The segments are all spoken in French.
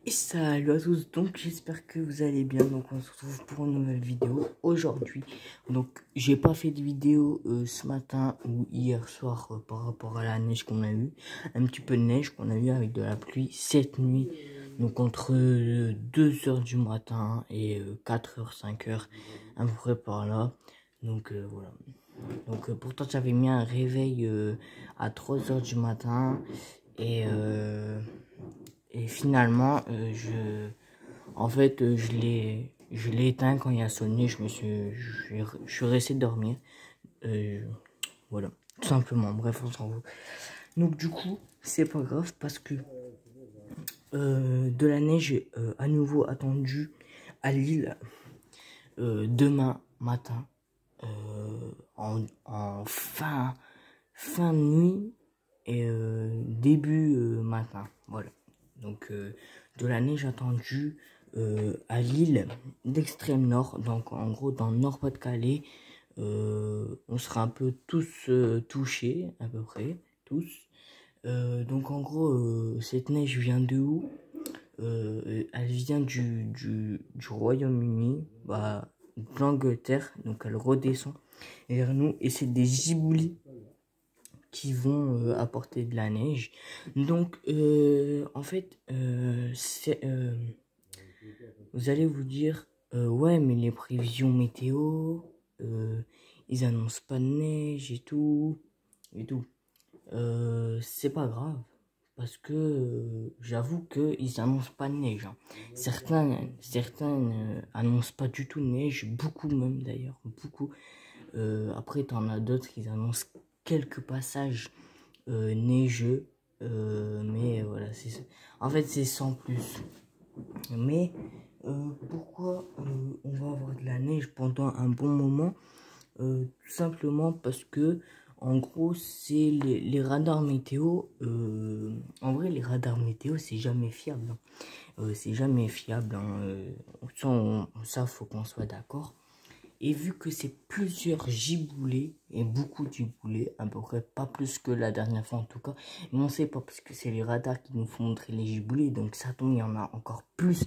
Et salut à tous, donc j'espère que vous allez bien. Donc on se retrouve pour une nouvelle vidéo aujourd'hui. Donc j'ai pas fait de vidéo ce matin ou hier soir par rapport à la neige qu'on a eu. Un petit peu de neige qu'on a eu avec de la pluie cette nuit. Donc entre 2h du matin et 4h, 5h, à peu près par là. Donc voilà. Donc pourtant j'avais mis un réveil à 3h du matin et finalement je l'ai éteint quand il a sonné. Je suis resté dormir. Voilà, tout simplement. Bref, on s'en fout. Donc du coup, c'est pas grave parce que de la neige à nouveau attendue à Lille demain matin en fin de nuit et début matin. Voilà. Donc de la neige attendue à Lille d'extrême nord, donc en gros dans le Nord-Pas-de-Calais. On sera un peu tous touchés, à peu près tous. Donc en gros cette neige vient de où? Elle vient du Royaume-Uni, bah, d'Angleterre, donc elle redescend vers nous et c'est des giboulis qui vont apporter de la neige. Donc en fait vous allez vous dire ouais, mais les prévisions météo ils annoncent pas de neige et tout c'est pas grave parce que j'avoue que ils annoncent pas de neige, hein. Certains annoncent pas du tout de neige, beaucoup même d'ailleurs, beaucoup. Après t'en as d'autres qui annoncent quelques passages neigeux, mais voilà, en fait c'est sans plus. Mais pourquoi on va avoir de la neige pendant un bon moment? Tout simplement parce que en gros c'est les radars météo. En vrai les radars météo c'est jamais fiable, hein. C'est jamais fiable, hein. Ça faut qu'on soit d'accord. Et vu que c'est plusieurs giboulées, et beaucoup de giboulées, à peu près pas plus que la dernière fois en tout cas, mais on sait pas parce que c'est les radars qui nous font montrer les giboulées, donc ça tombe, il y en a encore plus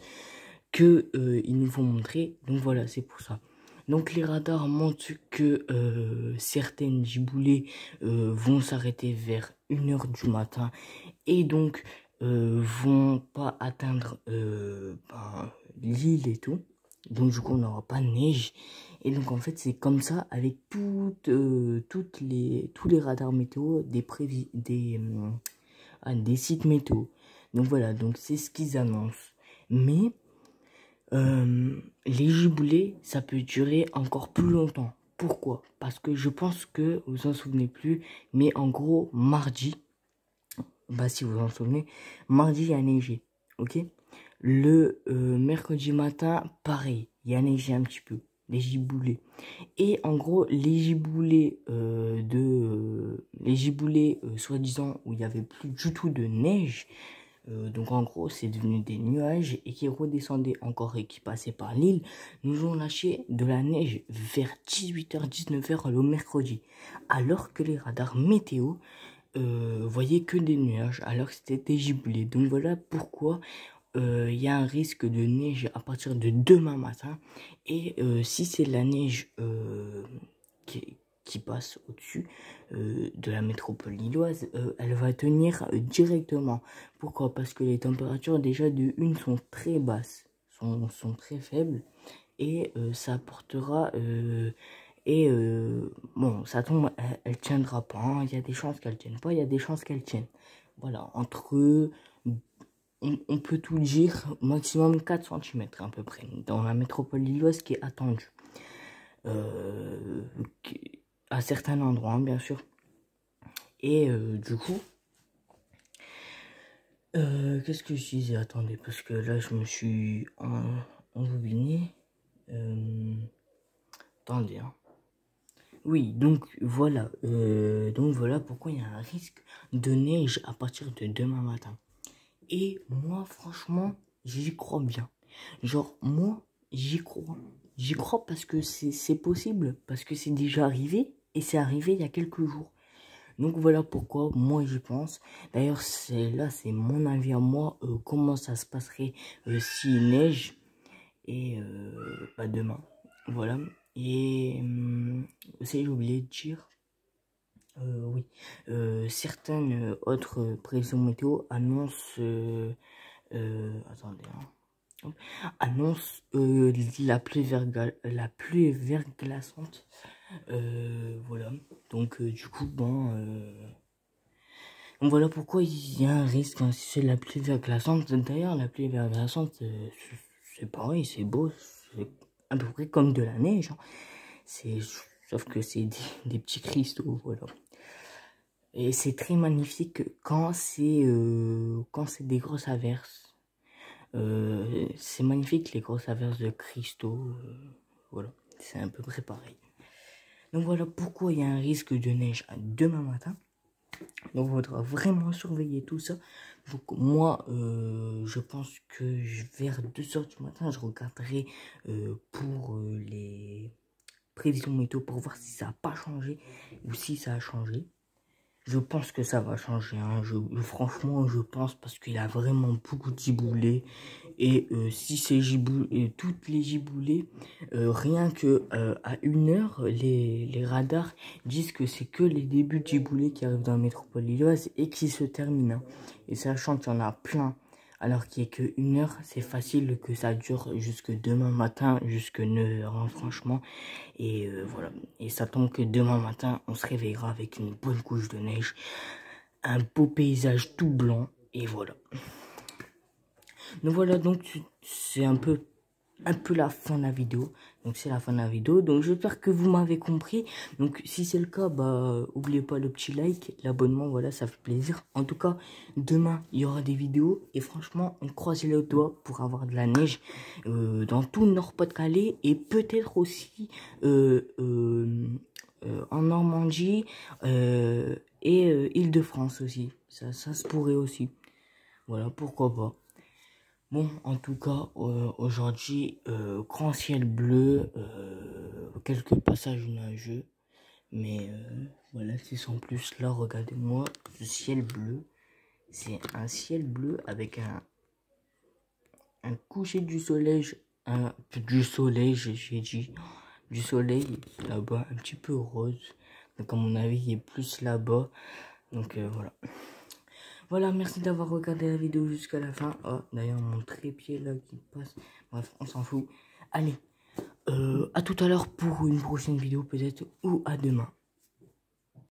que ils nous font montrer, donc voilà, c'est pour ça. Donc les radars montrent que certaines giboulées vont s'arrêter vers 1h du matin et donc vont pas atteindre l'île et tout. Donc du coup on n'aura pas de neige. Et donc en fait c'est comme ça avec tous les radars météo des sites météo. Donc voilà, donc c'est ce qu'ils annoncent. Mais les giboulées, ça peut durer encore plus longtemps. Pourquoi? Parce que je pense que vous en souvenez plus, mais en gros, mardi, bah si vous en souvenez, mardi il y a neigé, ok? Le mercredi matin, pareil, il y a neigé un petit peu, les giboulées. Et en gros, les giboulées, soi-disant, où il n'y avait plus du tout de neige, donc en gros c'est devenu des nuages et qui redescendaient encore et qui passaient par l'île, nous ont lâché de la neige vers 18h 19h le mercredi, alors que les radars météo voyaient que des nuages alors que c'était des giboulées. Donc voilà pourquoi il y a un risque de neige à partir de demain matin. Et si c'est de la neige qui passe au-dessus de la métropole lilloise, elle va tenir directement. Pourquoi? Parce que les températures déjà de une sont très basses, sont très faibles, et ça apportera bon, ça tombe, elle tiendra pas, hein. Il y a des chances qu'elle tienne pas, il y a des chances qu'elle tienne. Voilà, entre on peut tout dire, maximum 4 cm à peu près, dans la métropole lilloise qui est attendue. À certains endroits, hein, bien sûr. Et du coup, qu'est-ce que je disais? Attendez, parce que là, je me suis embobiné. Attendez, hein. Oui, donc voilà pourquoi il y a un risque de neige à partir de demain matin. Et moi, franchement, j'y crois bien. Genre, moi, j'y crois. J'y crois parce que c'est possible, parce que c'est déjà arrivé, et c'est arrivé il y a quelques jours. Donc voilà pourquoi moi j'y pense. D'ailleurs c'est mon avis à moi, comment ça se passerait s'il neige et demain. Voilà. Et aussi j'ai oublié de dire, oui, certaines autres prévisions météo annoncent, attendez, hein, hop, annoncent la pluie verglaçante. Voilà. Donc du coup, bon, donc voilà pourquoi il y a un risque, hein, si c'est la pluie verglaçante. D'ailleurs, la pluie verglaçante, c'est pareil, c'est beau, c'est à peu près comme de la neige, hein. Sauf que c'est des petits cristaux, voilà. Et c'est très magnifique quand c'est des grosses averses. C'est magnifique les grosses averses de cristaux, voilà, c'est à peu près pareil. Donc voilà pourquoi il y a un risque de neige demain matin. Donc il faudra vraiment surveiller tout ça. Donc moi, je pense que vers 2h du matin, je regarderai pour les prévisions météo pour voir si ça n'a pas changé ou si ça a changé. Je pense que ça va changer, hein. Franchement, je pense parce qu'il a vraiment beaucoup de giboulées. Et si ces giboulées, toutes les giboulées, rien que à 1h, les radars disent que c'est que les débuts de giboulées qui arrivent dans la métropole lilloise et qui se terminent, hein. Et sachant qu'il y en a plein, alors qu'il n'y a que 1h, c'est facile que ça dure jusque demain matin, jusque 9h, hein, franchement. Et voilà. Et ça tombe que demain matin, on se réveillera avec une bonne couche de neige, un beau paysage tout blanc, et voilà. Donc voilà, donc c'est un peu la fin de la vidéo. Donc c'est la fin de la vidéo. Donc j'espère que vous m'avez compris. Donc si c'est le cas, bah oubliez pas le petit like, l'abonnement, voilà, ça fait plaisir. En tout cas, demain il y aura des vidéos et franchement, on croise les doigts pour avoir de la neige dans tout le Nord-Pas-de-Calais et peut-être aussi en Normandie et Île-de-France aussi. Ça se pourrait aussi. Voilà, pourquoi pas. Bon, en tout cas, aujourd'hui, grand ciel bleu, quelques passages nuageux, mais voilà, c'est sans plus. Là, regardez-moi, le ciel bleu, c'est un ciel bleu avec un coucher du soleil, j'ai dit, du soleil là-bas, un petit peu rose. Donc, à mon avis, il est plus là-bas. Donc, voilà. Voilà, merci d'avoir regardé la vidéo jusqu'à la fin. Oh, d'ailleurs, mon trépied là qui passe. Bref, on s'en fout. Allez, à tout à l'heure pour une prochaine vidéo peut-être ou à demain.